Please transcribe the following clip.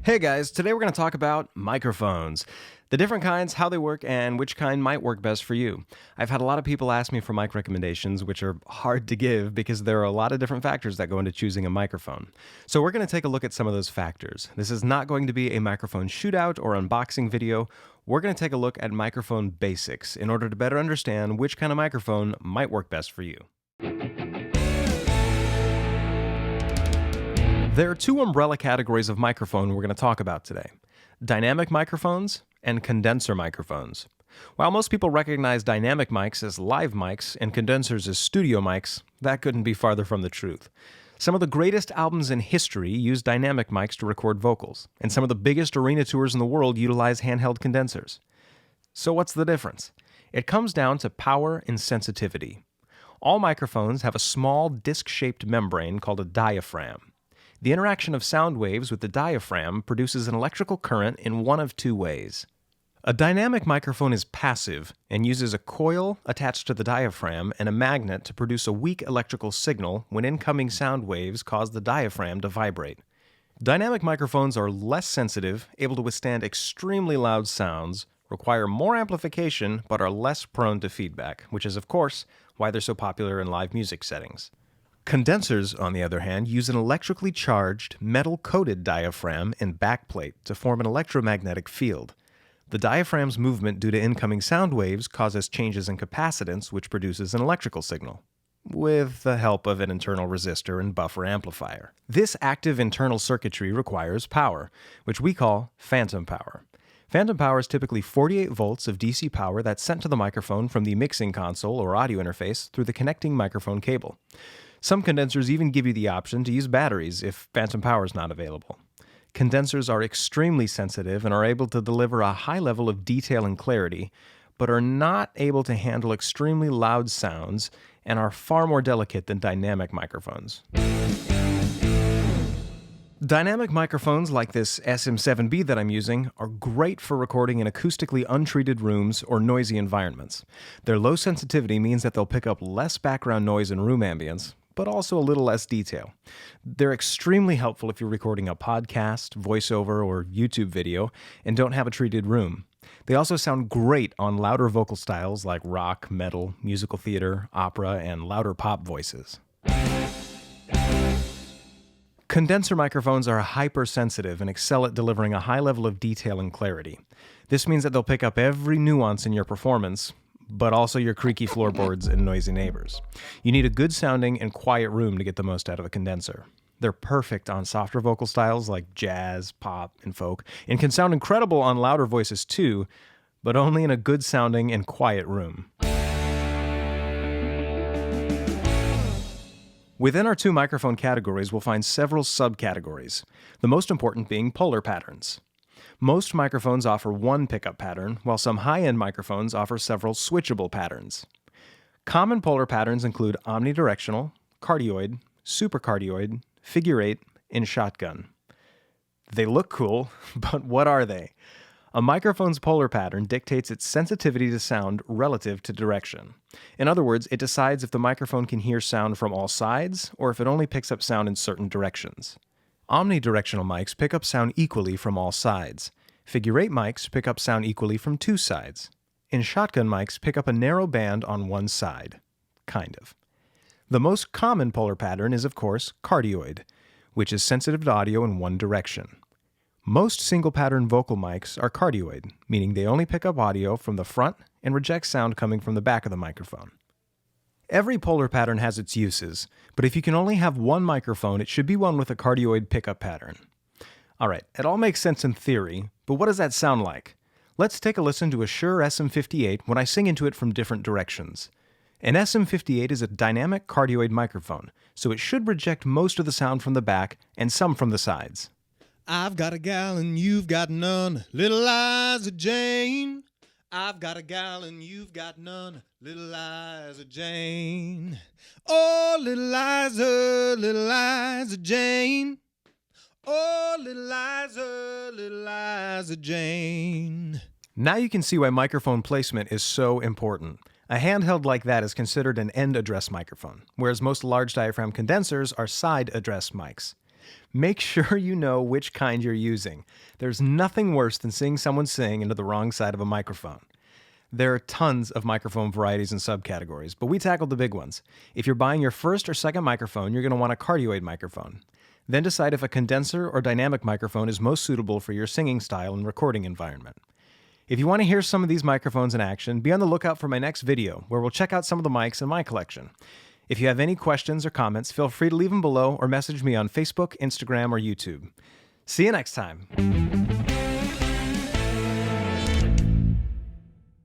Hey guys, today we're going to talk about microphones. The different kinds, how they work, and which kind might work best for you. I've had a lot of people ask me for mic recommendations, which are hard to give because there are a lot of different factors that go into choosing a microphone. So we're going to take a look at some of those factors. This is not going to be a microphone shootout or unboxing video. We're going to take a look at microphone basics in order to better understand which kind of microphone might work best for you. There are two umbrella categories of microphone we're going to talk about today: dynamic microphones and condenser microphones. While most people recognize dynamic mics as live mics and condensers as studio mics, that couldn't be farther from the truth. Some of the greatest albums in history use dynamic mics to record vocals, and some of the biggest arena tours in the world utilize handheld condensers. So what's the difference? It comes down to power and sensitivity. All microphones have a small disc-shaped membrane called a diaphragm. The interaction of sound waves with the diaphragm produces an electrical current in one of two ways. A dynamic microphone is passive and uses a coil attached to the diaphragm and a magnet to produce a weak electrical signal when incoming sound waves cause the diaphragm to vibrate. Dynamic microphones are less sensitive, able to withstand extremely loud sounds, require more amplification, but are less prone to feedback, which is, of course, why they're so popular in live music settings. Condensers, on the other hand, use an electrically charged, metal-coated diaphragm and backplate to form an electromagnetic field. The diaphragm's movement due to incoming sound waves causes changes in capacitance, which produces an electrical signal, with the help of an internal resistor and buffer amplifier. This active internal circuitry requires power, which we call phantom power. Phantom power is typically 48 volts of DC power that's sent to the microphone from the mixing console or audio interface through the connecting microphone cable. Some condensers even give you the option to use batteries if phantom power is not available. Condensers are extremely sensitive and are able to deliver a high level of detail and clarity, but are not able to handle extremely loud sounds and are far more delicate than dynamic microphones. Dynamic microphones like this SM7B that I'm using are great for recording in acoustically untreated rooms or noisy environments. Their low sensitivity means that they'll pick up less background noise and room ambience, but also a little less detail. They're extremely helpful if you're recording a podcast, voiceover, or YouTube video and don't have a treated room. They also sound great on louder vocal styles like rock, metal, musical theater, opera, and louder pop voices. Condenser microphones are hypersensitive and excel at delivering a high level of detail and clarity. This means that they'll pick up every nuance in your performance, but also your creaky floorboards and noisy neighbors. You need a good sounding and quiet room to get the most out of a condenser. They're perfect on softer vocal styles like jazz, pop, and folk, and can sound incredible on louder voices too, but only in a good sounding and quiet room. Within our two microphone categories, we'll find several subcategories, the most important being polar patterns. Most microphones offer one pickup pattern, while some high-end microphones offer several switchable patterns. Common polar patterns include omnidirectional, cardioid, supercardioid, figure eight, and shotgun. They look cool, but what are they? A microphone's polar pattern dictates its sensitivity to sound relative to direction. In other words, it decides if the microphone can hear sound from all sides or if it only picks up sound in certain directions. Omnidirectional mics pick up sound equally from all sides. Figure eight mics pick up sound equally from two sides. And shotgun mics pick up a narrow band on one side. Kind of. The most common polar pattern is, of course, cardioid, which is sensitive to audio in one direction. Most single-pattern vocal mics are cardioid, meaning they only pick up audio from the front and reject sound coming from the back of the microphone. Every polar pattern has its uses, but if you can only have one microphone, it should be one with a cardioid pickup pattern. Alright, it all makes sense in theory, but what does that sound like? Let's take a listen to a Shure SM58 when I sing into it from different directions. An SM58 is a dynamic cardioid microphone, so it should reject most of the sound from the back and some from the sides. I've got a gal and you've got none, little Liza Jane. I've got a gal and you've got none, little Liza Jane. Oh, little Liza Jane. Oh, little Liza Jane. Now you can see why microphone placement is so important. A handheld like that is considered an end address microphone, whereas most large diaphragm condensers are side address mics. Make sure you know which kind you're using. There's nothing worse than seeing someone sing into the wrong side of a microphone. There are tons of microphone varieties and subcategories, but we tackled the big ones. If you're buying your first or second microphone, you're going to want a cardioid microphone. Then decide if a condenser or dynamic microphone is most suitable for your singing style and recording environment. If you want to hear some of these microphones in action, be on the lookout for my next video, where we'll check out some of the mics in my collection. If you have any questions or comments, feel free to leave them below or message me on Facebook, Instagram, or YouTube. See you next time.